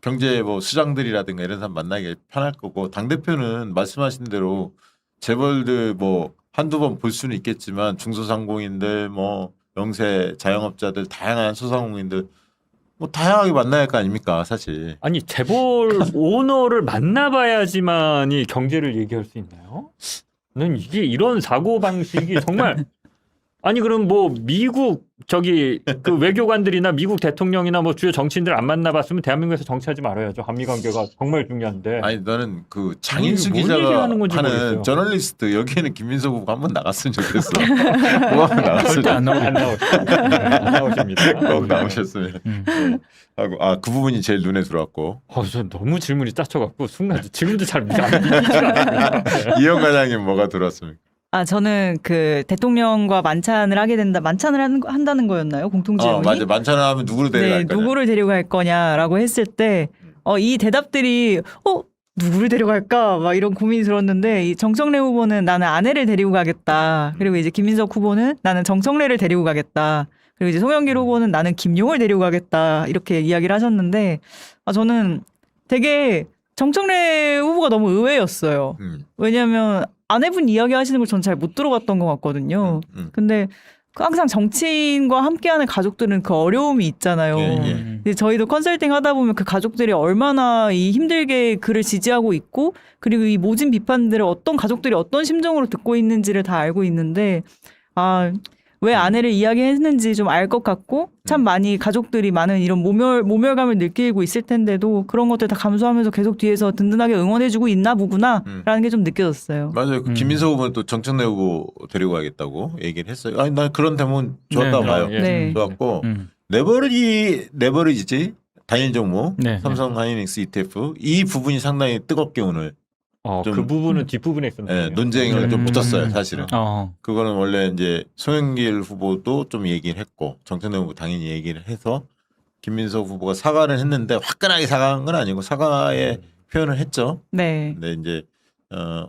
경제 뭐 수장들이라든가 이런 사람 만나기 편할 거고 당대표는 말씀하신 대로 재벌들 뭐 한두 번 볼 수는 있겠지만 중소상공인들 뭐 영세 자영업자들 다양한 소상공인들 뭐 다양하게 만나야 할 거 아닙니까 사실. 아니 재벌 오너를 만나봐야지만이 경제를 얘기할 수 있나요? 난 이게 이런 사고 방식이 정말 아니 그럼 뭐 미국 저기 그 외교관들이나 미국 대통령이나 뭐 주요 정치인들 안 만나봤으면 대한민국에서 정치하지 말아야죠. 한미 관계가 정말 중요한데. 아니 너는 그 장인수 뭔 기자가 얘기하는 건지 하는 모르겠어요. 저널리스트 여기에는 김민석 후보가 한번 나갔으면 좋겠어. 뭐 나갔으면 절대 안 나오겠다. 안 나오십니다. 꼭 나오셨으면 하고 그 부분이 제일 눈에 들어왔고 저 너무 질문이 짜쳐갖고 순간 지금도 잘 믿기지가 않습니다. 이영 과장님 뭐가 들어왔습니까? 저는 그 대통령과 만찬을 하게 된다. 만찬을 한다는 거였나요? 공통질문이? 맞아 만찬을 하면 누구를 데려갈 거냐? 누구를 데려갈 거냐라고 했을 때 이 대답들이 누구를 데려갈까 막 이런 고민이 들었는데 이 정청래 후보는 나는 아내를 데리고 가겠다. 그리고 이제 김민석 후보는 나는 정청래를 데리고 가겠다. 그리고 이제 송영길 후보는 나는 김용을 데리고 가겠다. 이렇게 이야기를 하셨는데 저는 되게 정청래 후보가 너무 의외였어요. 왜냐하면 아내분 이야기하시는 걸 전 잘 못 들어봤던 것 같거든요. 근데 항상 정치인과 함께하는 가족들은 그 어려움이 있잖아요. 근데 저희도 컨설팅 하다 보면 그 가족들이 얼마나 이 힘들게 그를 지지하고 있고 그리고 이 모진 비판들을 어떤 가족들이 어떤 심정으로 듣고 있는지를 다 알고 있는데 왜 아내를 이야기했는지 좀 알 것 같고 참 많이 가족들이 많은 이런 모멸감을 느끼고 있을 텐데도 그런 것들 다 감수하면서 계속 뒤에서 든든하게 응원해주고 있나 보구나라는 게 좀 느껴졌어요. 맞아요. 그 김민석 후보는 또 정청래 후보 데리고 가겠다고 얘기를 했어요. 아니 난 그런 대목은 좋았다고 봐요. 네. 좋았고 레버리지 단일 종목 네. 삼성 하이닉스 ETF 이 부분이 상당히 뜨겁게 오늘 좀, 그 부분은 뒷부분에 있었는데 논쟁을 좀 붙었어요 사실은. 그거는 원래 이제 송영길 후보도 좀 얘기를 했고 정청래 후보 당연히 얘기를 해서 김민석 후보가 사과를 했는데 화끈하게 사과한 건 아니고 사과의 표현을 했죠. 네. 근데 이제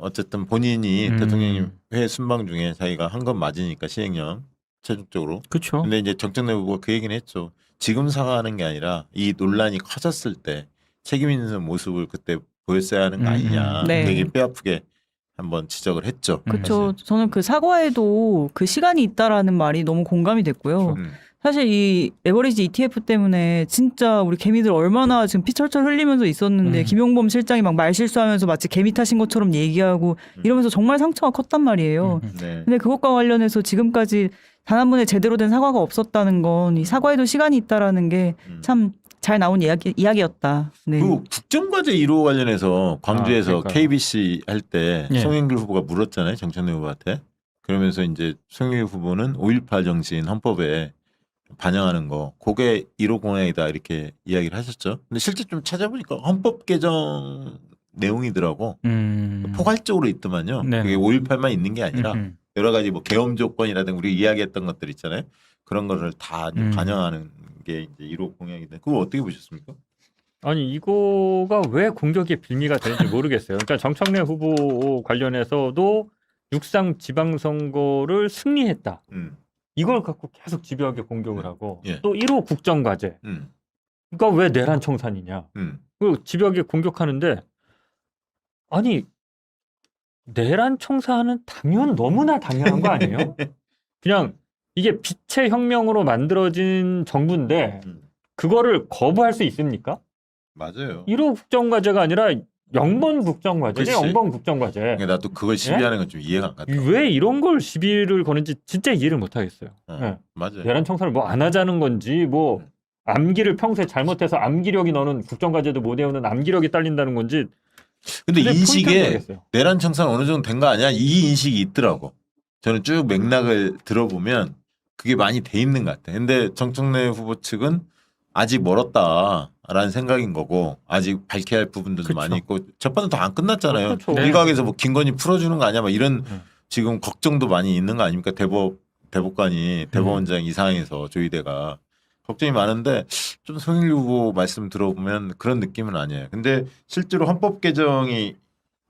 어쨌든 본인이 대통령님 회의 순방 중에 자기가 한 건 맞으니까 시행령 최종적으로. 그렇죠. 근데 이제 정청래 후보가 그 얘기는 했죠. 지금 사과하는 게 아니라 이 논란이 커졌을 때 책임 있는 모습을 그때 보였어야 하는 거 아니냐. 네. 되게 뼈아프게 한번 지적을 했죠. 그렇죠. 저는 그 사과에도 그 시간이 있다라는 말이 너무 공감이 됐고요. 사실 이 레버리지 ETF 때문에 진짜 우리 개미들 얼마나 지금 피 철철 흘리면서 있었는데 김용범 실장이 막 말 실수하면서 마치 개미 탓인 것처럼 얘기하고 이러면서 정말 상처가 컸단 말이에요. 네. 근데 그것과 관련해서 지금까지 단 한 번의 제대로 된 사과가 없었다는 건 이 사과에도 시간이 있다라는 게 참 잘 나온 이야기였다. 네. 그리고 국정과제 1호 관련해서 광주에서 그러니까요. KBC 할 때 예. 송영길 후보가 물었잖아요. 정청래 후보한테. 그러면서 이제 송영길 후보는 5.18 정신 헌법에 반영하는 거 그게 1호 공약이다 이렇게 이야기를 하셨죠. 근데 실제 좀 찾아보니까 헌법 개정 내용이더라고. 포괄적으로 있더만요. 네네. 그게 5.18만 있는 게 아니라 여러 가지 뭐 계엄 조건이라든가 우리 이야기했던 것들 있잖아요. 그런 거를 다 이제 반영하는 게 이제 1호 공약인데 그거 어떻게 보셨습니까? 아니 이거가 왜 공격의 빌미가 되는지 모르겠어요. 그러니까 정청래 후보 관련해서도 육상 지방선거를 승리했다. 이걸 갖고 계속 집요하게 공격을 하고 예. 또 1호 국정과제. 그러니까 왜 내란 청산이냐. 그 집요하게 공격하는데 아니 내란 청산은 너무나 당연한 거 아니에요? 그냥 이게 빛의 혁명으로 만들어진 정부인데 그거를 거부할 수 있습니까? 맞아요. 1호 국정과제가 아니라 영번 국정과제죠. 그렇지. 영번 국정과제. 그러니까 나도 그걸 시비하는 건 좀 이해가 안 갔다. 왜 이런 걸 시비를 거는지 진짜 이해를 못 하겠어요. 네. 맞아요. 내란 청산을 뭐 안 하자는 건지 뭐 암기를 평소에 잘못해서 암기력이 너는 국정과제도 못 외우는 암기력이 딸린다는 건지 근데 포인트를 인식에 모르겠어요. 내란 청산 어느 정도 된 거 아니야? 이 인식이 있더라고. 저는 쭉 맥락을 들어보면 그게 많이 돼 있는 것 같아. 근데 정청래 후보 측은 아직 멀었다라는 생각인 거고 아직 밝혀야 할 부분들도 그쵸. 많이 있고 재판은 다 안 끝났잖아요. 그렇죠. 일각에서 뭐 김건희 풀어주는 거 아니야? 막 이런 지금 걱정도 많이 있는 거 아닙니까? 대법원장 이상에서 조희대가 걱정이 많은데 좀 송영길 후보 말씀 들어보면 그런 느낌은 아니에요. 근데 실제로 헌법 개정이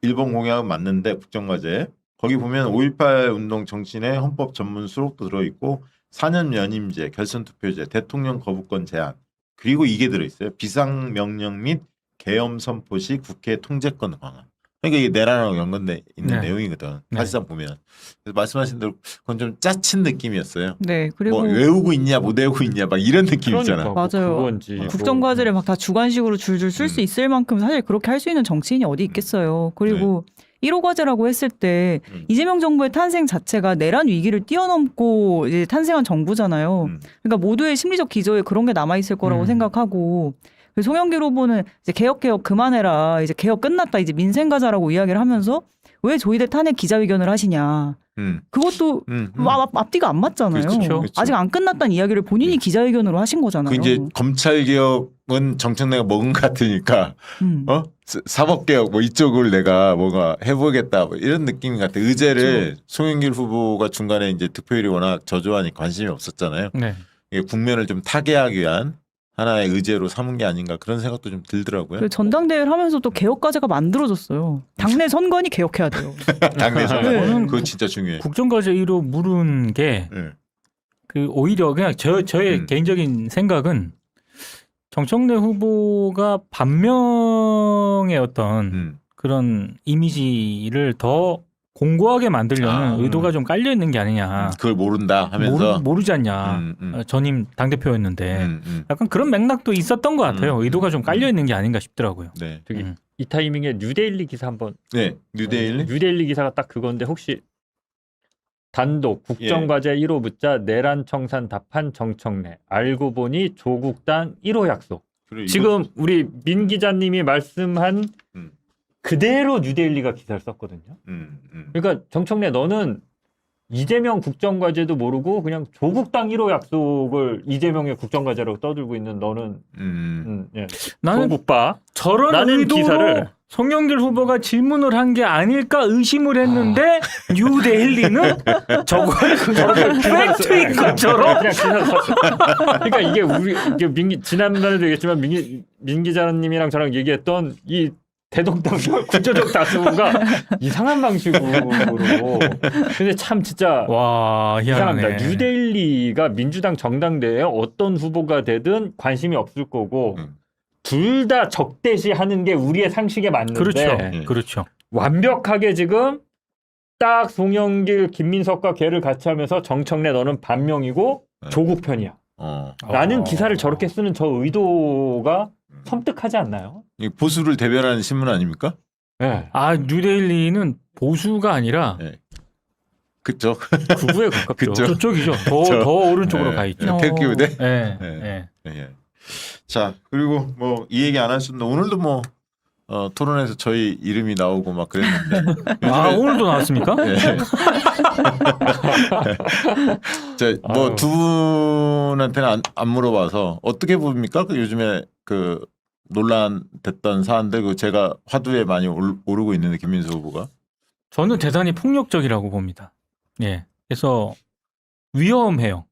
일본 공약은 맞는데 국정과제 거기 보면 5.18 운동 정신에 헌법 전문 수록도 들어있고 4년 연임제, 결선투표제, 대통령 거부권 제한 그리고 이게 들어있어요. 비상명령 및 계엄 선포 시 국회 통제권 강화. 그러니까 이게 내란하고 연관돼 있는 네. 내용이거든. 네. 사실상 보면. 그래서 말씀하신 대로 그건 좀 짜친 느낌이었어요. 네, 그리고 뭐 외우고 있냐 못 외우고 있냐 막 이런 느낌 있잖아. 맞아요. 그건지 국정과제를 막 다 주관식으로 줄줄 쓸 수 있을 만큼 사실 그렇게 할 수 있는 정치인이 어디 있겠어요. 그리고 1호 과제라고 했을 때 이재명 정부의 탄생 자체가 내란 위기를 뛰어넘고 이제 탄생한 정부잖아요. 그러니까 모두의 심리적 기저에 그런 게 남아 있을 거라고 생각하고 송영길 후보는 이제 개혁 그만해라. 이제 개혁 끝났다. 이제 민생 가자라고 이야기를 하면서 왜 조희대 탄핵 기자회견을 하시냐. 그것도 앞뒤가 안 맞잖아요. 그렇죠. 아직 안 끝났다는 이야기를 본인이 기자회견으로 하신 거잖아요. 그 이제 검찰 개혁은 정청래가 먹은 것 같으니까 사법 개혁 뭐 이쪽을 내가 뭔가 해보겠다 뭐 이런 느낌 같아. 의제를 그렇죠. 송영길 후보가 중간에 이제 득표율이 워낙 저조하니 관심이 없었잖아요. 네. 이게 국면을 좀 타개하기 위한 하나의 의제로 삼은 게 아닌가 그런 생각도 좀 들더라고요. 그 전당대회를 하면서 또 개혁과제가 만들어졌어요. 당내 선관위 개혁해야 돼요. 당내에서 네. 그거 진짜 중요해. 국정과제 1호 물은 게 네. 그 오히려 그냥 저의 개인적인 생각은 정청래 후보가 반명의 어떤 그런 이미지를 더 공고하게 만들려는 의도가 좀 깔려 있는 게 아니냐. 그걸 모른다 하면서 모르지 않냐. 전임 당대표였는데 약간 그런 맥락도 있었던 것 같아요. 의도가 좀 깔려 있는 게 아닌가 싶더라고요. 네. 저기 이 타이밍에 뉴데일리 기사 한번. 네. 뉴데일리? 뉴데일리 기사가 딱 그건데 혹시 단독 국정과제 1호 묻자 내란 청산 답한 정청래. 알고 보니 조국당 1호 약속. 지금 우리 민 기자님이 말씀한 그대로 뉴데일리가 기사를 썼거든요. 그러니까 정청래 너는 이재명 국정과제도 모르고 그냥 조국당 1호 약속을 이재명의 국정과제로 떠들고 있는 너는 예. 나는 조국바 저런 나는 의도로 기사를 송영길 후보가 질문을 한 게 아닐까 의심을 했는데 뉴데일리는 저걸 팩트인 것처럼 그냥 기사 썼어. 그러니까 이게 이게 지난번에도 얘기했지만 민 기자님이랑 저랑 얘기했던 이 대동당 구조적 다수가 이상한 방식으로. 근데 참 진짜 와 이상합니다. 희한하네. 뉴데일리가 민주당 정당대회에 어떤 후보가 되든 관심이 없을 거고 둘 다 적대시하는 게 우리의 상식에 맞는데 그렇죠. 그렇죠. 완벽하게 지금 딱 송영길, 김민석과 걔를 같이 하면서 정청래 너는 반명이고 조국 편이야. 라는 기사를 저렇게 쓰는 저 의도가 섬뜩하지 않나요? 이 보수를 대변하는 신문 아닙니까? 네. 아 뉴데일리는 보수가 아니라 그쵸. 극우에 가깝죠. 그쵸. 저쪽이죠. 더 오른쪽으로 가 있죠. 태극기 부대. 네. 네. 네. 예. 자 그리고 뭐 이 얘기 안 할 수 없는데 오늘도 뭐 토론에서 저희 이름이 나오고 막 그랬는데 아 오늘도 나왔습니까? 뭐 두 분한테는 안 물어봐서 어떻게 봅니까? 그 요즘에 그 논란됐던 사안들 그 제가 화두에 많이 오르고 있는데 김민수 후보가 저는 대단히 폭력적이라고 봅니다. 예. 그래서 위험해요.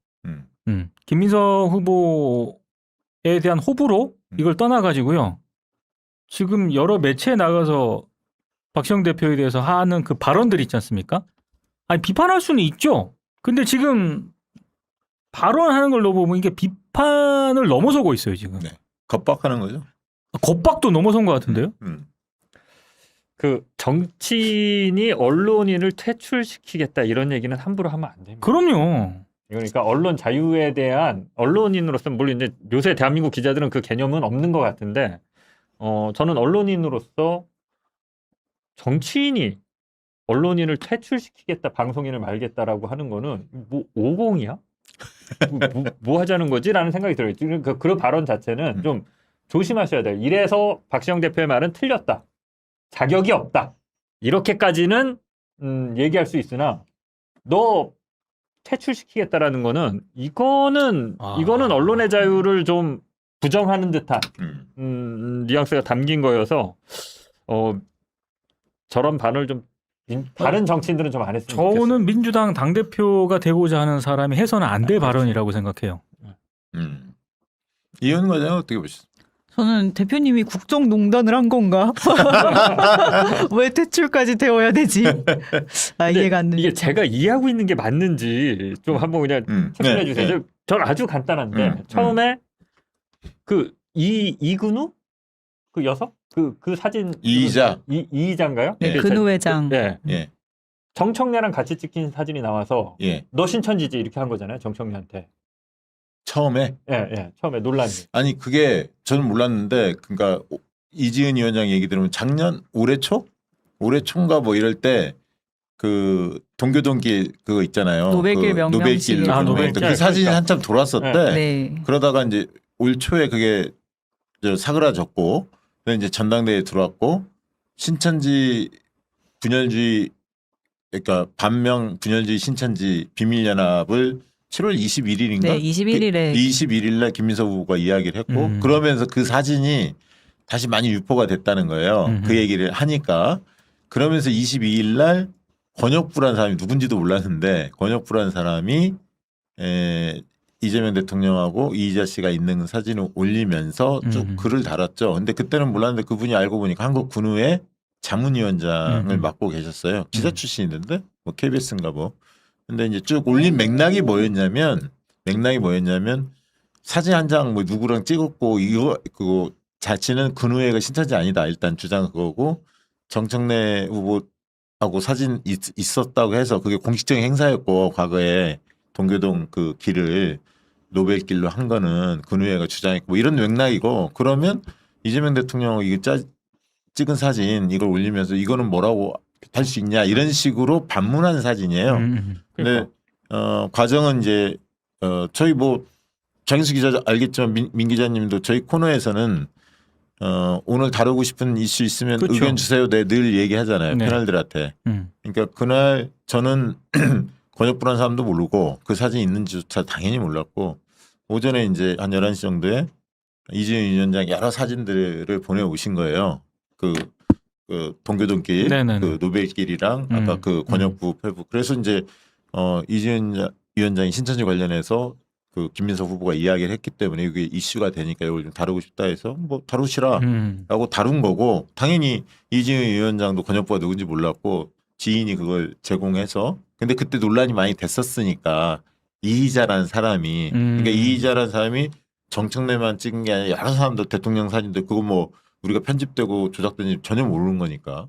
김민석 후보에 대한 호불호 이걸 떠나가지고요. 지금 여러 매체에 나가서 박시영 대표에 대해서 하는 그 발언들 있지 않습니까? 아니 비판할 수는 있죠. 근데 지금 발언하는 걸 보면 이게 비판을 넘어서고 있어요 지금. 네. 겁박하는 거죠. 겁박도 넘어선 것 같은데요. 그 정치인이 언론인을 퇴출시키겠다 이런 얘기는 함부로 하면 안 됩니다. 그럼요. 그러니까 언론 자유에 대한 언론인으로서 물론 이제 요새 대한민국 기자들은 그 개념은 없는 것 같은데 저는 언론인으로서 정치인이 언론인을 퇴출시키겠다 방송인을 말겠다라고 하는 거는 뭐 오공이야? 뭐 하자는 거지라는 생각이 들어요. 그런 발언 자체는 좀 조심하셔야 돼요. 이래서 박시영 대표의 말은 틀렸다. 자격이 없다. 이렇게까지는 얘기할 수 있으나 너 퇴출시키겠다라는 거는 이거는 언론의 자유를 좀 부정하는 듯한 뉘앙스가 담긴 거여서 저런 반을 좀 다른 정치인들은 좀 안 했으면 좋겠어요. 저는 민주당 당대표가 되고자 하는 사람이 해서는 안 될 발언이라고 생각해요. 이현 과장은 어떻게 보셨어요? 저는 대표님이 국정농단을 한 건가? 왜 퇴출까지 되어야 되지? 이해가 안 이게 됩니다. 제가 이해하고 있는 게 맞는지 좀 한번 그냥 체크해 주세요. 저는 아주 간단한데 처음에 그 이근우 그 여성 그 사진 이의자. 이의자인가요? 네, 예. 근우 회장. 예. 예. 정청래랑 같이 찍힌 사진이 나와서 예. 너 신천지지 이렇게 한 거잖아요. 정청래한테. 처음에 예. 처음에 논란이. 아니 그게 저는 몰랐는데 그러니까 이지은 위원장 얘기 들으면 작년 올해 초인가 뭐 이럴 때 그 동교동길 그거 있잖아요. 노벨길 그 명명식. 노벨길 노벨길. 그 사진이 그러니까. 한참 돌았었대. 네. 그러다가 이제 올 초에 그게 사그라졌고 그래서 이제 전당대회에 들어왔고 신천지 분열주의 그러니까 반명 분열주의 신천지 비밀연합을 7월 21일인가? 네, 21일에 21일 날 김민석 후보가 이야기를 했고 그러면서 그 사진이 다시 많이 유포가 됐다는 거예요. 그 얘기를 하니까 그러면서 22일 날 권혁부라는 사람이 누군지도 몰랐는데 권혁부라는 사람이 이재명 대통령하고 이의자 씨가 있는 사진을 올리면서 쭉 글을 달았죠. 근데 그때는 몰랐는데 그분이 알고 보니까 한국 군우의 자문위원장을 맡고 계셨어요. 기자 출신인데 뭐 KBS인가 뭐. 근데 이제 쭉 올린 맥락이 뭐였냐면 사진 한 장 뭐 누구랑 찍었고 이거 그거 자치는 근우회가 신천지 아니다 일단 주장 그거고 정청래 후보하고 사진 있었다고 해서 그게 공식적인 행사였고 과거에 동교동 그 길을 노벨길로 한 거는 근우회가 주장했고 뭐 이런 맥락이고 그러면 이재명 대통령 이거 찍은 사진 이걸 올리면서 이거는 뭐라고 할 수 있냐 이런 식으로 반문한 사진이에요. 근데 과정은 이제 저희 뭐 장인수 기자 알겠지만 민 기자님도 저희 코너에서는 오늘 다루고 싶은 이슈 있으면 그렇죠. 의견 주세요. 네, 늘 얘기하잖아요. 네. 패널들한테. 그러니까 그날 저는 권혁부라는 사람도 모르고 그 사진이 있는지조차 당연히 몰랐고 오전에 이제 한 11시 정도에 이재명 위원장 여러 사진들을 보내오신 거예요. 그 동교동길, 네네네. 그 노벨길이랑 아까 그 권혁부 페북. 그래서 이제 이재명 위원장이 신천지 관련해서 그 김민석 후보가 이야기를 했기 때문에 이게 이슈가 되니까 이걸 좀 다루고 싶다 해서 뭐 다루시라라고 다룬 거고 당연히 이재명 위원장도 권혁부가 누군지 몰랐고 지인이 그걸 제공해서 근데 그때 논란이 많이 됐었으니까 이의자라는 사람이 그러니까 이의자라는 사람이 정청래만 찍은 게 아니라 여러 사람도 대통령 사진도 그거 뭐 우리가 편집되고 조작된지 전혀 모르는 거니까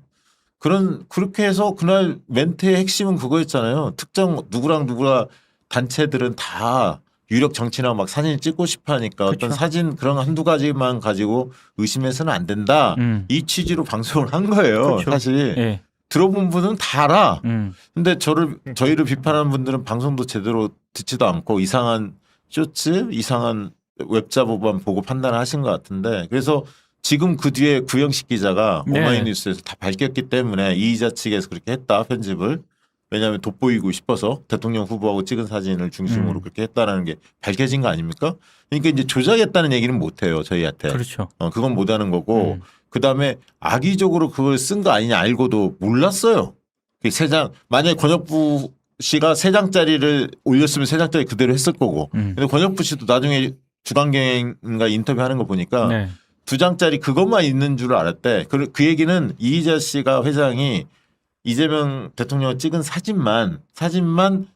그렇게 해서 그날 멘트의 핵심은 그거였잖아요. 특정 누구랑 단체들은 다 유력 정치나 막 사진 찍고 싶어 하니까 그렇죠. 어떤 사진 그런 한두 가지만 가지고 의심해서는 안 된다. 이 취지로 방송을 한 거예요. 그렇죠. 사실 예. 들어본 분은 다 알아. 근데 저희를 비판하는 분들은 방송도 제대로 듣지도 않고 이상한 쇼츠, 이상한 웹자보만 보고 판단하신 것 같은데 그래서 지금 그 뒤에 구영식 기자가 네. 오마이뉴스에서 다 밝혔기 때문에 이의자 측에서 그렇게 했다 편집을 왜냐하면 돋보이고 싶어서 대통령 후보하고 찍은 사진을 중심으로 그렇게 했다라는 게 밝혀진 거 아닙니까? 그러니까 이제 조작했다는 얘기는 못 해요 저희한테. 그렇죠. 그건 못 하는 거고 그 다음에 악의적으로 그걸 쓴 거 아니냐 알고도 몰랐어요. 만약에 권혁부 씨가 3장짜리를 올렸으면 3장짜리 그대로 했을 거고. 근데 권혁부 씨도 나중에 주간경인가 인터뷰하는 거 보니까 네. 2장짜리 그것만 있는 줄 알았대. 그 얘기는 이의자 씨가 회장이 이재명 대통령 찍은 사진만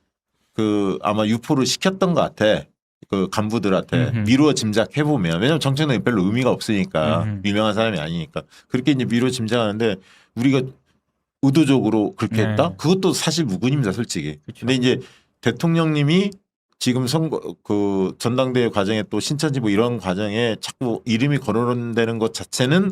그 아마 유포를 시켰던 것 같아. 그 간부들한테 미루어 짐작해 보면 왜냐면 정책은 별로 의미가 없으니까 유명한 사람이 아니니까 그렇게 이제 미루어 짐작하는데 우리가 의도적으로 그렇게 했다? 그것도 사실 무근입니다, 솔직히. 그렇죠. 근데 이제 대통령님이 지금 그 전당대회 과정에 또 신천지 뭐 이런 과정에 자꾸 이름이 거론되는 것 자체는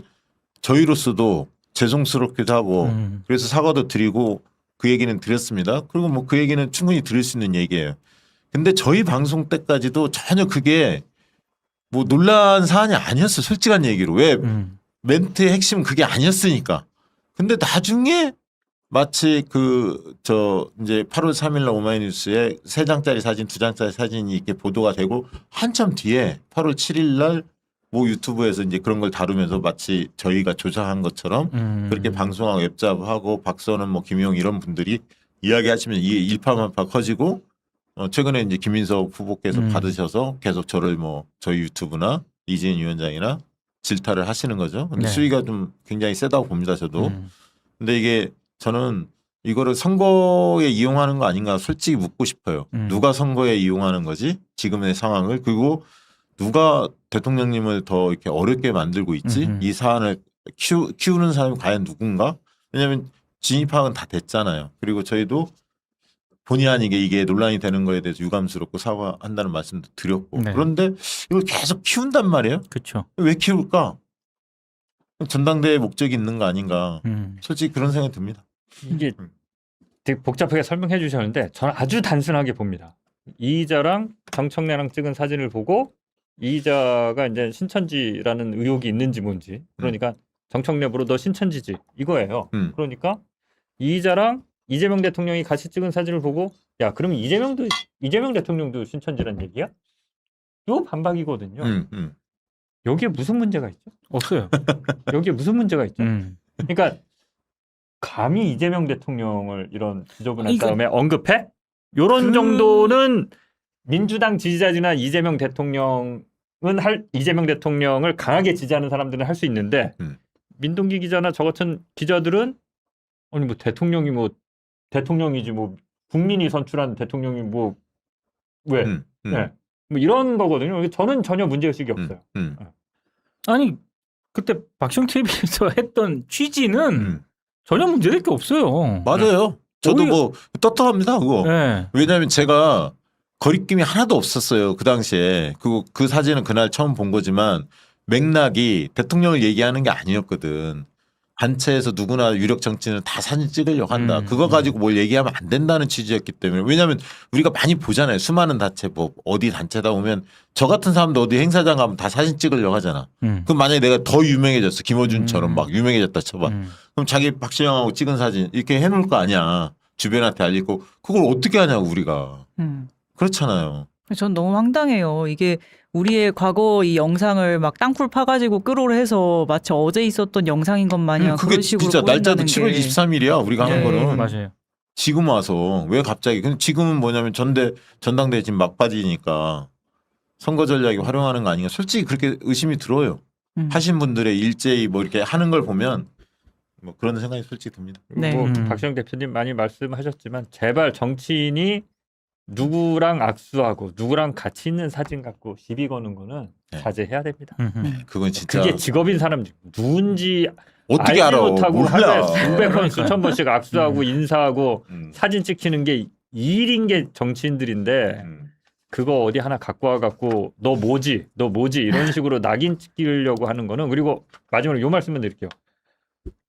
저희로서도 죄송스럽기도 하고 그래서 사과도 드리고 그 얘기는 드렸습니다. 그리고 뭐 그 얘기는 충분히 들을 수 있는 얘기예요. 근데 저희 방송 때까지도 전혀 그게 뭐 논란 사안이 아니었어. 솔직한 얘기로. 왜 멘트의 핵심은 그게 아니었으니까. 근데 나중에 마치 이제 8월 3일 날 오마이뉴스에 3장짜리 사진, 2장짜리 사진이 이렇게 보도가 되고 한참 뒤에 8월 7일 날 뭐 유튜브에서 이제 그런 걸 다루면서 마치 저희가 조작한 것처럼 그렇게 방송하고 웹잡하고 박선원 뭐 김용 이런 분들이 이야기하시면 이게 일파만파 커지고 최근에 이제 김민석 후보께서 받으셔서 계속 저를 뭐 저희 유튜브나 이재인 위원장이나 질타를 하시는 거죠. 근데 네. 수위가 좀 굉장히 세다고 봅니다, 저도. 근데 이게 저는 이거를 선거에 이용하는 거 아닌가 솔직히 묻고 싶어요. 누가 선거에 이용하는 거지? 지금의 상황을. 그리고 누가 대통령님을 더 이렇게 어렵게 만들고 있지? 이 사안을 키우는 사람이 과연 누군가? 왜냐하면 진위 파악은 다 됐잖아요. 그리고 저희도 본의 아니게 이게 논란이 되는 거에 대해서 유감스럽고 사과한다는 말씀도 드렸고 네. 그런데 이걸 계속 키운단 말이에요. 그렇죠. 왜 키울까? 전당대회 목적이 있는 거 아닌가? 솔직히 그런 생각이 듭니다. 이게 되게 복잡하게 설명해 주셨는데 저는 아주 단순하게 봅니다. 이의자랑 정청래랑 찍은 사진을 보고 이의자가 이제 신천지라는 의혹이 있는지 뭔지 그러니까 정청래부로 너 신천지지 이거예요. 그러니까 이의자랑 이재명 대통령이 같이 찍은 사진을 보고 야 그럼 이재명 대통령도 신천지란 얘기야? 요 반박이거든요. 여기에 무슨 문제가 있죠? 없어요. 여기에 무슨 문제가 있죠? 그러니까 감히 이재명 대통령을 이런 지저분한 이거- 싸움에 언급해? 요런 정도는 민주당 지지자들이나 이재명 대통령을 강하게 지지하는 사람들은 할 수 있는데 민동기 기자나 저 같은 기자들은 아니 뭐 대통령이 뭐 대통령이지 뭐 국민이 선출한 대통령이 뭐 왜? 네. 뭐 이런 거거든요. 저는 전혀 문제의식이 없어요. 아니 그때 박시영 TV에서 했던 취지는 전혀 문제될 게 없어요. 맞아요. 저도 뭐 떳떳합니다 그거. 네. 왜냐하면 제가 거리낌이 하나도 없었어요 그 당시에. 그 사진은 그날 처음 본 거지만 맥락이 대통령을 얘기하는 게 아니었거든. 단체에서 누구나 유력 정치인은 다 사진 찍으려고 한다. 그거 가지고 뭘 얘기하면 안 된다는 취지였기 때문에. 왜냐하면 우리가 많이 보잖아요. 수많은 단체 뭐 어디 단체다 오면 저 같은 사람도 어디 행사장 가면 다 사진 찍으려고 하잖아. 그럼 만약에 내가 더 유명해졌어. 김어준처럼 막 유명해졌다 쳐봐. 그럼 자기 박시영하고 찍은 사진 이렇게 해놓을 거 아니야. 주변한테 알리고 그걸 어떻게 하냐고 우리가. 그렇잖아요. 전 너무 황당해요. 이게 우리의 과거 이 영상을 막 땅굴 파가지고 끌어를 해서 마치 어제 있었던 영상인 것 마냥 그게 그런 식으로 진짜 날짜도 보인다는 7월 게. 23일이야. 우리가 하는 네. 거는. 맞아요. 지금 와서 왜 갑자기 근데 지금은 뭐냐면 전당대회 지금 막바지니까 선거 전략이 활용하는 거 아닌가 솔직히 그렇게 의심이 들어요. 하신 분들의 일제히 뭐 이렇게 하는 걸 보면 뭐 그런 생각이 솔직히 듭니다. 네. 뭐 박시영 대표님 많이 말씀하셨지만 제발 정치인이 누구랑 악수하고 누구랑 같이 있는 사진 갖고 시비 거는 거는 네. 자제해야 됩니다. 그건 진짜 그게 직업인 사람 누군지 어떻게 알지 알아? 못하고 몰라. 하루에 수백 번 수천 번씩 악수하고 인사하고 사진 찍히는 게 일인 게 정치인들인데 그거 어디 하나 갖고 와갖고 너 뭐지 이런 식으로 낙인 찍히려고 하는 거는 그리고 마지막으로 요 말씀만 드릴게요.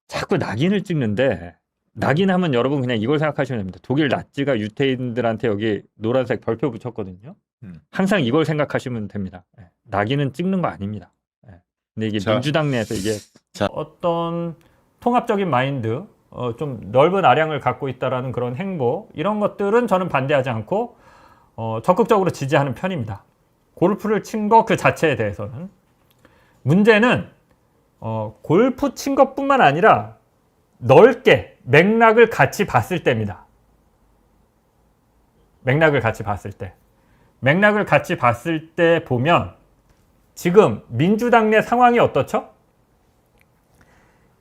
자꾸 낙인을 찍는데 낙인하면 여러분 그냥 이걸 생각하시면 됩니다. 독일 나치가 유태인들한테 여기 노란색 별표 붙였거든요. 항상 이걸 생각하시면 됩니다. 낙인은 찍는 거 아닙니다. 근데 이게 민주당 내에서 이게 어떤 통합적인 마인드, 좀 넓은 아량을 갖고 있다라는 그런 행보 이런 것들은 저는 반대하지 않고 적극적으로 지지하는 편입니다. 골프를 친 거 그 자체에 대해서는 문제는 골프 친 것뿐만 아니라 넓게 맥락을 같이 봤을 때입니다. 맥락을 같이 봤을 때 보면 지금 민주당 내 상황이 어떻죠?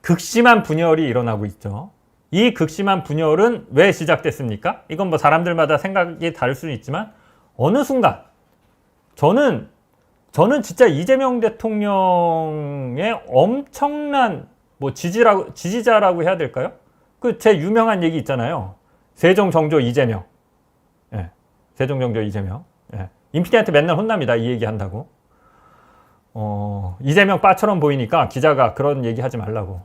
극심한 분열이 일어나고 있죠. 이 극심한 분열은 왜 시작됐습니까? 이건 뭐 사람들마다 생각이 다를 수는 있지만 어느 순간 저는 진짜 이재명 대통령의 엄청난 뭐 지지자라고 해야 될까요? 그 제 유명한 얘기 있잖아요. 세종 정조 이재명. 예. 세종 정조 이재명. 예. 임피디한테 맨날 혼납니다. 이 얘기 한다고. 이재명 빠처럼 보이니까 기자가 그런 얘기 하지 말라고.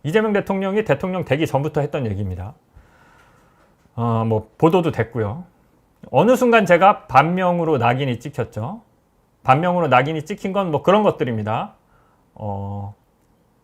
이재명 대통령이 대통령 되기 전부터 했던 얘기입니다. 뭐 보도도 됐고요. 어느 순간 제가 반명으로 낙인이 찍혔죠. 반명으로 낙인이 찍힌 건 뭐 그런 것들입니다.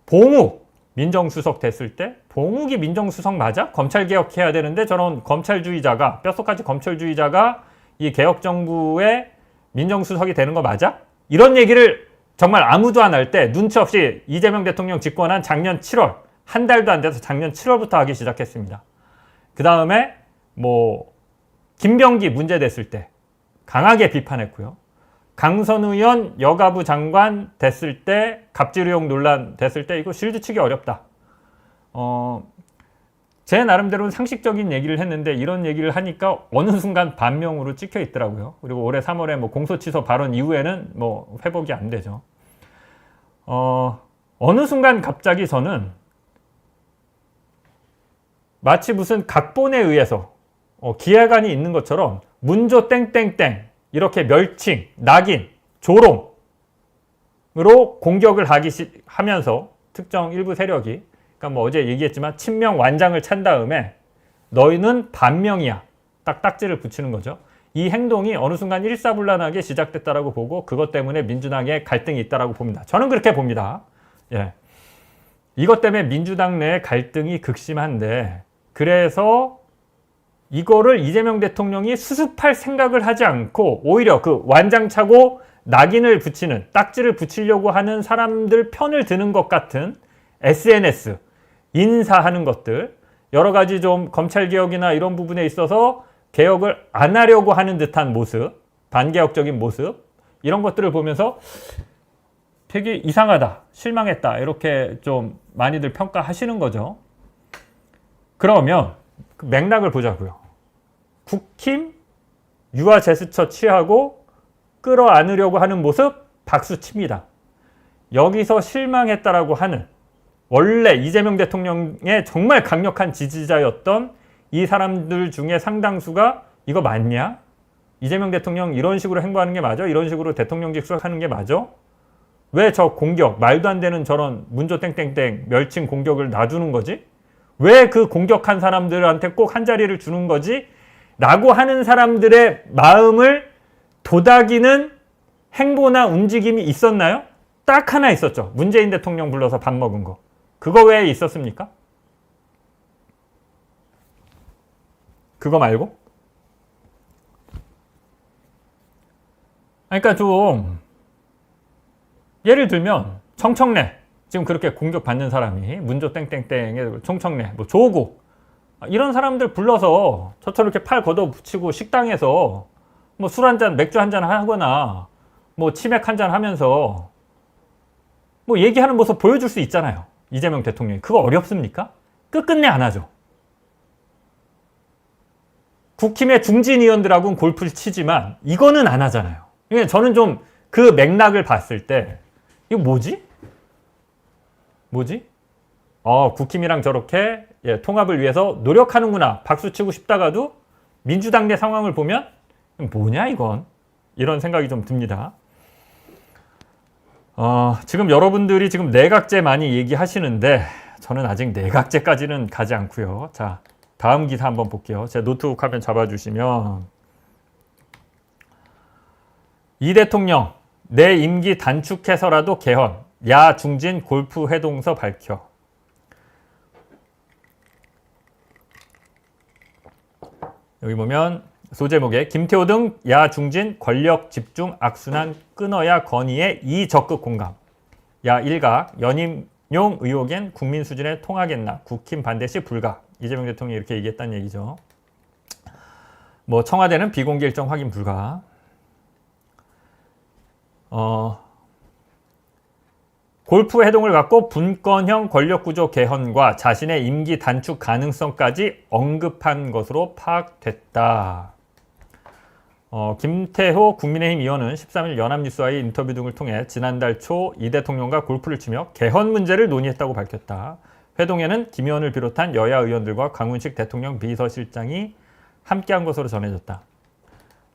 봉욱 민정수석 됐을 때 봉욱이 민정수석 맞아? 검찰개혁해야 되는데 저런 검찰주의자가 뼛속까지 검찰주의자가 이 개혁정부의 민정수석이 되는 거 맞아? 이런 얘기를 정말 아무도 안 할 때 눈치 없이 이재명 대통령 집권한 작년 7월 한 달도 안 돼서 작년 7월부터 하기 시작했습니다. 그 다음에 뭐 김병기 문제 됐을 때 강하게 비판했고요. 강선우 의원 여가부 장관 됐을 때 갑질 의혹 논란 됐을 때 이거 실드 치기 어렵다. 제 나름대로는 상식적인 얘기를 했는데 이런 얘기를 하니까 어느 순간 반명으로 찍혀 있더라고요. 그리고 올해 3월에 뭐 공소 취소 발언 이후에는 뭐 회복이 안 되죠. 어느 순간 갑자기 저는 마치 무슨 각본에 의해서 기획안이 있는 것처럼 문조 땡땡땡 이렇게 멸칭, 낙인, 조롱으로 공격을 하면서 특정 일부 세력이, 그러니까 뭐 어제 얘기했지만 친명 완장을 찬 다음에 너희는 반명이야, 딱 딱지를 붙이는 거죠. 이 행동이 어느 순간 일사불란하게 시작됐다라고 보고 그것 때문에 민주당에 갈등이 있다라고 봅니다. 저는 그렇게 봅니다. 예. 이것 때문에 민주당 내 갈등이 극심한데, 그래서 이거를 이재명 대통령이 수습할 생각을 하지 않고 오히려 그 완장차고 낙인을 붙이는, 딱지를 붙이려고 하는 사람들 편을 드는 것 같은 SNS, 인사하는 것들, 여러 가지 좀 검찰개혁이나 이런 부분에 있어서 개혁을 안 하려고 하는 듯한 모습, 반개혁적인 모습, 이런 것들을 보면서 되게 이상하다, 실망했다, 이렇게 좀 많이들 평가하시는 거죠. 그러면 그 맥락을 보자고요. 국힘 유아 제스처 취하고 끌어안으려고 하는 모습 박수 칩니다. 여기서 실망했다라고 하는, 원래 이재명 대통령의 정말 강력한 지지자였던 이 사람들 중에 상당수가 이거 맞냐? 이재명 대통령 이런 식으로 행보하는 게 맞아? 이런 식으로 대통령직 수락하는 게 맞아? 왜 저 공격, 말도 안 되는 저런 문조 땡땡땡 멸칭 공격을 놔두는 거지? 왜 그 공격한 사람들한테 꼭 한 자리를 주는 거지? 라고 하는 사람들의 마음을 도닥이는 행보나 움직임이 있었나요? 딱 하나 있었죠. 문재인 대통령 불러서 밥 먹은 거. 그거 외에 있었습니까? 그거 말고? 그러니까 좀 예를 들면 청청래, 지금 그렇게 공격받는 사람이 문조 땡땡땡의 청청래, 뭐 조국, 이런 사람들 불러서 저처럼 이렇게 팔 걷어 붙이고 식당에서 뭐 술 한 잔, 맥주 한 잔 하거나 뭐 치맥 한 잔 하면서 뭐 얘기하는 모습 보여줄 수 있잖아요. 이재명 대통령이. 그거 어렵습니까? 끝끝내 안 하죠. 국힘의 중진 의원들하고는 골프를 치지만 이거는 안 하잖아요. 그러니까 저는 좀 그 맥락을 봤을 때 이거 뭐지? 국힘이랑 저렇게 통합을 위해서 노력하는구나, 박수치고 싶다가도 민주당 내 상황을 보면 뭐냐 이건, 이런 생각이 좀 듭니다. 지금 여러분들이 지금 내각제 많이 얘기하시는데 저는 아직 내각제까지는 가지 않고요. 자, 다음 기사 한번 볼게요. 제 노트북 화면 잡아주시면, 이 대통령 내 임기 단축해서라도 개헌, 야 중진 골프 회동서 밝혀. 여기 보면 소제목에 김태호 등 야 중진 권력 집중 악순환 끊어야 건의에 이 적극 공감. 야 일각 연임용 의혹엔 국민 수준에 통하겠나. 국힘 반대 시 불가. 이재명 대통령이 이렇게 얘기했다는 얘기죠. 뭐 청와대는 비공개 일정 확인 불가. 골프 회동을 갖고 분권형 권력구조 개헌과 자신의 임기 단축 가능성까지 언급한 것으로 파악됐다. 김태호 국민의힘 의원은 13일 연합뉴스와의 인터뷰 등을 통해 지난달 초 이 대통령과 골프를 치며 개헌 문제를 논의했다고 밝혔다. 회동에는 김 의원을 비롯한 여야 의원들과 강훈식 대통령 비서실장이 함께한 것으로 전해졌다.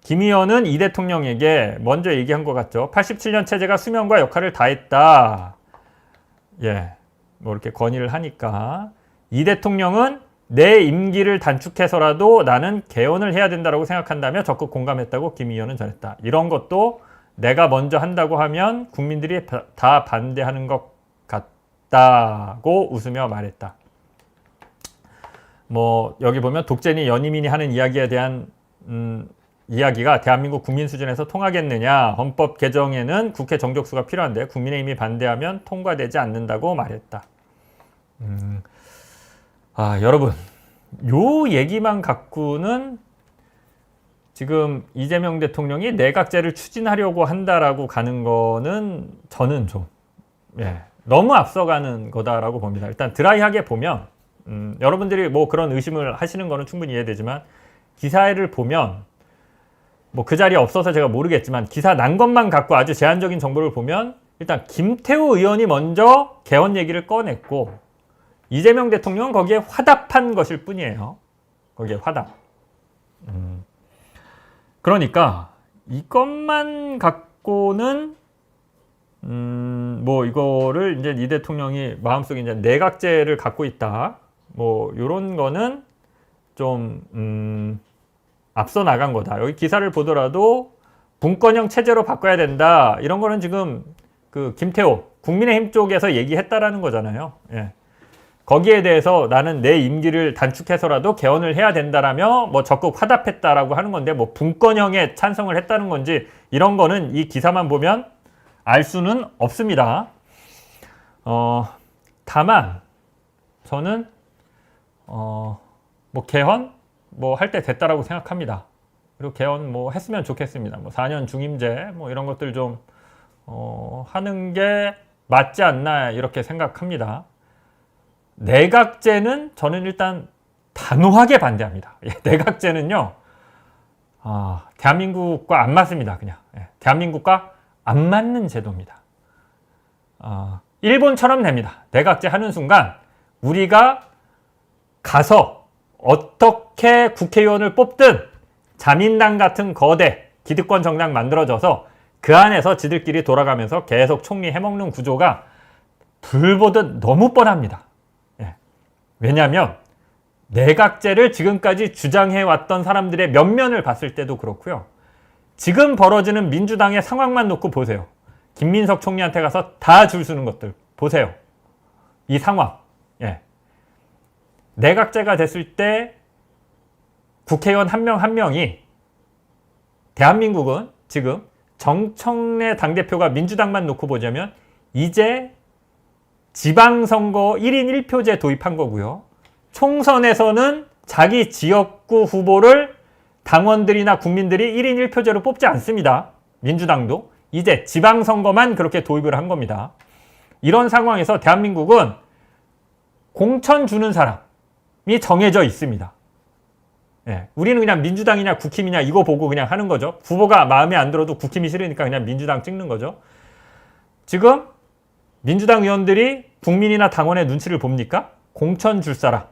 김 의원은 이 대통령에게 먼저 얘기한 것 같죠. 87년 체제가 수명과 역할을 다했다. 뭐 이렇게 건의를 하니까 이 대통령은 내 임기를 단축해서라도 나는 개헌을 해야 된다고 생각한다며 적극 공감했다고 김 의원은 전했다. 이런 것도 내가 먼저 한다고 하면 국민들이 다 반대하는 것 같다고 웃으며 말했다. 뭐 여기 보면 독재니 연임이니 하는 이야기에 대한 이야기가 대한민국 국민 수준에서 통하겠느냐, 헌법 개정에는 국회 정족수가 필요한데 국민의힘이 반대하면 통과되지 않는다고 말했다. 여러분, 요 얘기만 갖고는 지금 이재명 대통령이 내각제를 추진하려고 한다라고 가는 거는 저는 좀 너무 앞서가는 거다라고 봅니다. 일단 드라이하게 보면 여러분들이 뭐 그런 의심을 하시는 거는 충분히 이해되지만, 기사를 보면 뭐 그 자리에 없어서 제가 모르겠지만 기사 난 것만 갖고 아주 제한적인 정보를 보면 일단 김태우 의원이 먼저 개헌 얘기를 꺼냈고 이재명 대통령은 거기에 화답한 것일 뿐이에요. 거기에 화답. 그러니까 이것만 갖고는 뭐 이거를 이제 이 대통령이 마음속에 이제 내각제를 갖고 있다. 뭐 요런 거는 좀 앞서 나간 거다. 여기 기사를 보더라도 분권형 체제로 바꿔야 된다. 이런 거는 지금 그 김태호 국민의힘 쪽에서 얘기했다라는 거잖아요. 예. 거기에 대해서 나는 내 임기를 단축해서라도 개헌을 해야 된다라며 뭐 적극 화답했다라고 하는 건데 뭐 분권형에 찬성을 했다는 건지 이런 거는 이 기사만 보면 알 수는 없습니다. 다만 저는 뭐 개헌 뭐 할 때 됐다라고 생각합니다. 그리고 개헌 뭐 했으면 좋겠습니다. 뭐 4년 중임제 뭐 이런 것들 좀 하는 게 맞지 않나 이렇게 생각합니다. 내각제는 저는 일단 단호하게 반대합니다. 내각제는요, 대한민국과 안 맞습니다. 그냥 대한민국과 안 맞는 제도입니다. 일본처럼 됩니다. 내각제 하는 순간 우리가 가서 어떻게 국회의원을 뽑든 자민당 같은 거대 기득권 정당 만들어져서 그 안에서 지들끼리 돌아가면서 계속 총리 해먹는 구조가 불보듯 너무 뻔합니다. 왜냐하면 내각제를 지금까지 주장해왔던 사람들의 면면을 봤을 때도 그렇고요. 지금 벌어지는 민주당의 상황만 놓고 보세요. 김민석 총리한테 가서 다 줄 서는 것들 보세요. 이 상황. 내각제가 됐을 때 국회의원 한 명 한 명이 대한민국은 지금 정청래 당대표가 민주당만 놓고 보자면 이제 지방선거 1인 1표제 도입한 거고요. 총선에서는 자기 지역구 후보를 당원들이나 국민들이 1인 1표제로 뽑지 않습니다. 민주당도. 이제 지방선거만 그렇게 도입을 한 겁니다. 이런 상황에서 대한민국은 공천 주는 사람이 정해져 있습니다. 우리는 그냥 민주당이냐 국힘이냐 이거 보고 그냥 하는 거죠. 후보가 마음에 안 들어도 국힘이 싫으니까 그냥 민주당 찍는 거죠. 지금 민주당 의원들이 국민이나 당원의 눈치를 봅니까? 공천 줄 사람,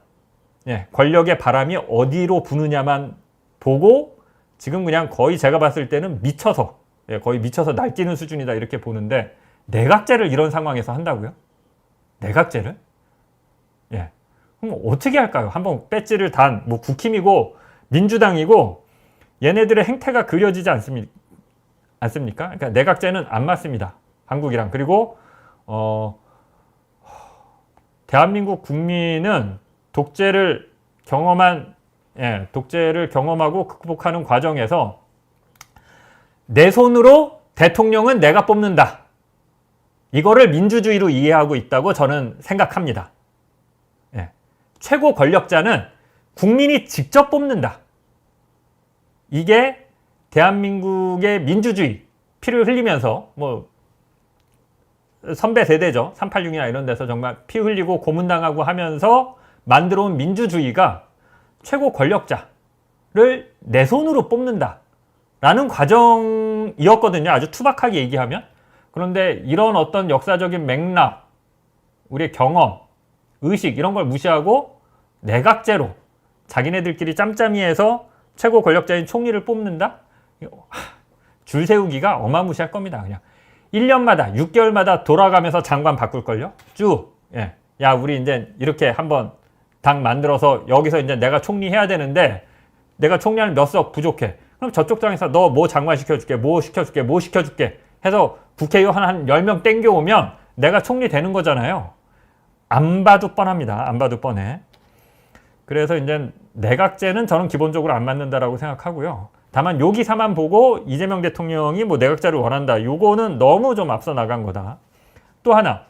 권력의 바람이 어디로 부느냐만 보고 지금 그냥 거의 제가 봤을 때는 미쳐서 거의 미쳐서 날뛰는 수준이다 이렇게 보는데 내각제를 이런 상황에서 한다고요? 내각제를? 그럼 어떻게 할까요? 한번 배지를 단 뭐 국힘이고 민주당이고 얘네들의 행태가 그려지지 않습니까? 그러니까 내각제는 안 맞습니다. 한국이랑. 그리고 대한민국 국민은 독재를 경험하고 극복하는 과정에서 내 손으로 대통령은 내가 뽑는다. 이거를 민주주의로 이해하고 있다고 저는 생각합니다. 최고 권력자는 국민이 직접 뽑는다. 이게 대한민국의 민주주의 피를 흘리면서 뭐 선배 세대죠. 386이나 이런 데서 정말 피 흘리고 고문당하고 하면서 만들어 온 민주주의가 최고 권력자를 내 손으로 뽑는다라는 과정이었거든요. 아주 투박하게 얘기하면. 그런데 이런 어떤 역사적인 맥락, 우리의 경험, 의식 이런 걸 무시하고 내각제로 자기네들끼리 짬짬이해서 최고 권력자인 총리를 뽑는다? 줄 세우기가 어마무시할 겁니다. 그냥 1년마다 6개월마다 돌아가면서 장관 바꿀걸요? 쭉. 야 우리 이제 이렇게 한번 당 만들어서 여기서 이제 내가 총리 해야 되는데 내가 총리하는 몇 석 부족해. 그럼 저쪽 당에서 너 뭐 장관 시켜줄게, 뭐 시켜줄게 해서 국회의원 한 10명 땡겨오면 내가 총리 되는 거잖아요. 안 봐도 뻔합니다. 안 봐도 뻔해. 그래서 이제 내각제는 저는 기본적으로 안 맞는다라고 생각하고요. 다만 요 기사만 보고 이재명 대통령이 뭐 내각제를 원한다. 요거는 너무 좀 앞서 나간 거다. 또 하나.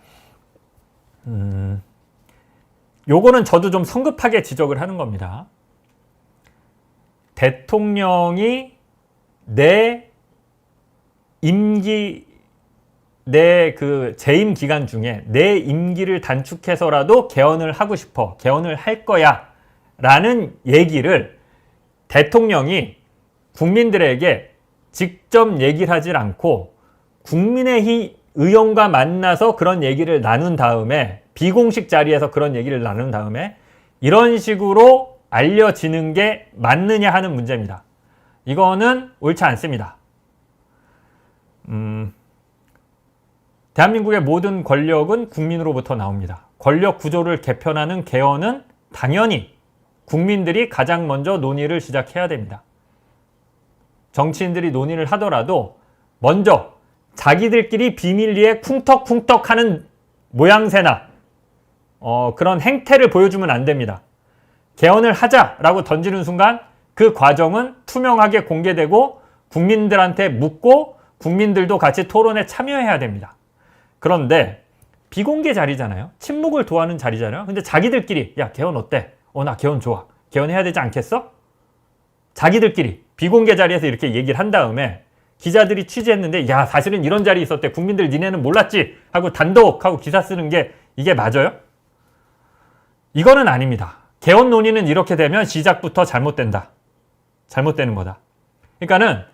요거는 저도 좀 성급하게 지적을 하는 겁니다. 대통령이 내 그 재임 기간 중에 내 임기를 단축해서라도 개헌을 하고 싶어. 개헌을 할 거야. 라는 얘기를 대통령이 국민들에게 직접 얘기를 하질 않고 국민의힘 의원과 만나서 그런 얘기를 나눈 다음에 비공식 자리에서 그런 얘기를 나눈 다음에 이런 식으로 알려지는 게 맞느냐 하는 문제입니다. 이거는 옳지 않습니다. 대한민국의 모든 권력은 국민으로부터 나옵니다. 권력 구조를 개편하는 개헌은 당연히 국민들이 가장 먼저 논의를 시작해야 됩니다. 정치인들이 논의를 하더라도 먼저 자기들끼리 비밀리에 쿵떡쿵떡하는 모양새나 그런 행태를 보여주면 안 됩니다. 개헌을 하자라고 던지는 순간 그 과정은 투명하게 공개되고 국민들한테 묻고 국민들도 같이 토론에 참여해야 됩니다. 그런데 비공개 자리잖아요. 침묵을 도하는 자리잖아요. 근데 자기들끼리 야 개헌 어때? 나 개헌 좋아. 개헌해야 되지 않겠어? 자기들끼리 비공개 자리에서 이렇게 얘기를 한 다음에 기자들이 취재했는데 야 사실은 이런 자리 있었대. 국민들 니네는 몰랐지? 하고 단독 하고 기사 쓰는 게 이게 맞아요? 이거는 아닙니다. 개헌 논의는 이렇게 되면 시작부터 잘못된다. 잘못되는 거다. 그러니까는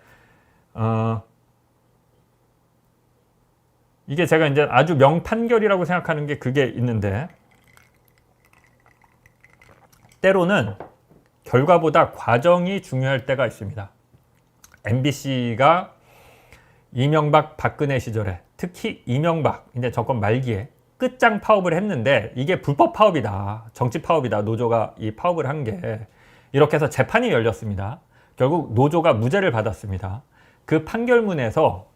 이게 제가 이제 아주 명판결이라고 생각하는 게 그게 있는데 때로는 결과보다 과정이 중요할 때가 있습니다. MBC가 이명박 박근혜 시절에 특히 이명박 이제 정권 말기에 끝장 파업을 했는데 이게 불법 파업이다. 정치 파업이다. 노조가 이 파업을 한 게 이렇게 해서 재판이 열렸습니다. 결국 노조가 무죄를 받았습니다. 그 판결문에서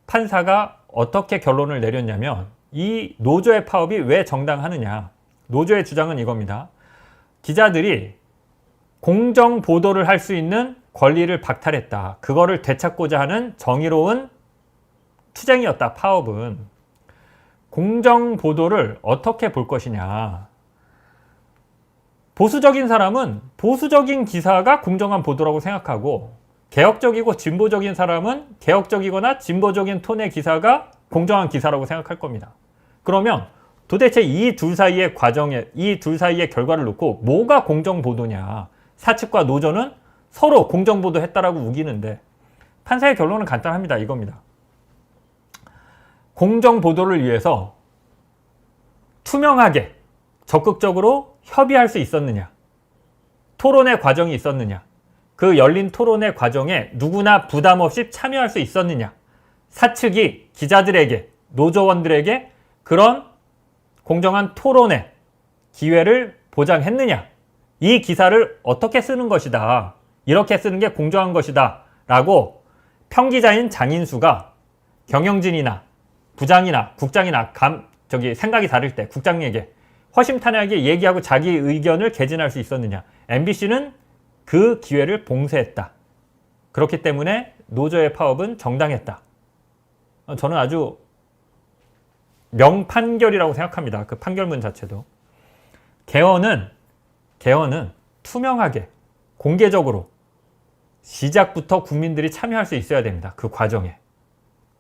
판사가 어떻게 결론을 내렸냐면 이 노조의 파업이 왜 정당하느냐. 노조의 주장은 이겁니다. 기자들이 공정 보도를 할 수 있는 권리를 박탈했다. 그거를 되찾고자 하는 정의로운 투쟁이었다. 파업은. 공정 보도를 어떻게 볼 것이냐. 보수적인 사람은 보수적인 기사가 공정한 보도라고 생각하고 개혁적이고 진보적인 사람은 개혁적이거나 진보적인 톤의 기사가 공정한 기사라고 생각할 겁니다. 그러면 도대체 이 둘 사이의 과정에 이 둘 사이의 결과를 놓고 뭐가 공정 보도냐. 사측과 노조는 서로 공정 보도했다라고 우기는데 판사의 결론은 간단합니다. 이겁니다. 공정 보도를 위해서 투명하게 적극적으로 협의할 수 있었느냐. 토론의 과정이 있었느냐. 그 열린 토론의 과정에 누구나 부담 없이 참여할 수 있었느냐. 사측이 기자들에게 노조원들에게 그런 공정한 토론의 기회를 보장했느냐. 이 기사를 어떻게 쓰는 것이다. 이렇게 쓰는 게 공정한 것이다. 라고 평기자인 장인수가 경영진이나 부장이나 국장이나 생각이 다를 때 국장에게 허심탄회하게 얘기하고 자기 의견을 개진할 수 있었느냐. MBC는 그 기회를 봉쇄했다. 그렇기 때문에 노조의 파업은 정당했다. 저는 아주 명판결이라고 생각합니다. 그 판결문 자체도. 개헌은 투명하게 공개적으로 시작부터 국민들이 참여할 수 있어야 됩니다. 그 과정에.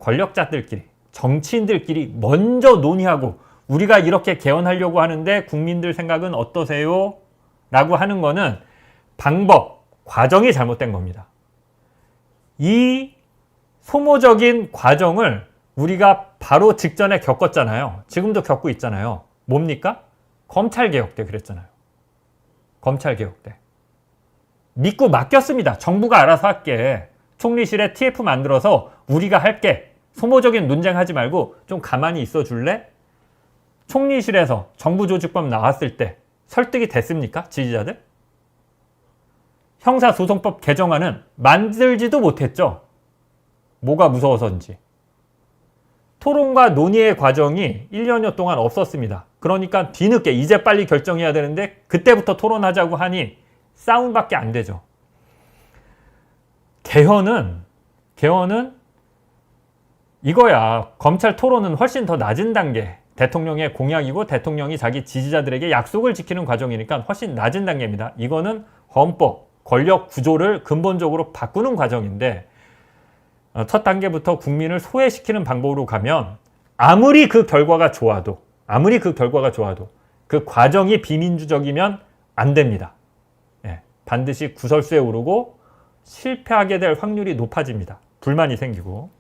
권력자들끼리 정치인들끼리 먼저 논의하고 우리가 이렇게 개헌하려고 하는데 국민들 생각은 어떠세요? 라고 하는 거는 방법, 과정이 잘못된 겁니다. 이 소모적인 과정을 우리가 바로 직전에 겪었잖아요. 지금도 겪고 있잖아요. 뭡니까? 검찰개혁 때 그랬잖아요. 검찰개혁 때. 믿고 맡겼습니다. 정부가 알아서 할게. 총리실에 TF 만들어서 우리가 할게. 소모적인 논쟁하지 말고 좀 가만히 있어 줄래? 총리실에서 정부조직법 나왔을 때 설득이 됐습니까? 지지자들? 형사소송법 개정안은 만들지도 못했죠. 뭐가 무서워서인지. 토론과 논의의 과정이 1년여 동안 없었습니다. 그러니까 뒤늦게 이제 빨리 결정해야 되는데 그때부터 토론하자고 하니 싸움밖에 안 되죠. 개헌은 이거야. 검찰 토론은 훨씬 더 낮은 단계. 대통령의 공약이고 대통령이 자기 지지자들에게 약속을 지키는 과정이니까 훨씬 낮은 단계입니다. 이거는 헌법, 권력 구조를 근본적으로 바꾸는 과정인데 첫 단계부터 국민을 소외시키는 방법으로 가면 아무리 그 결과가 좋아도 그 과정이 비민주적이면 안 됩니다. 반드시 구설수에 오르고 실패하게 될 확률이 높아집니다. 불만이 생기고.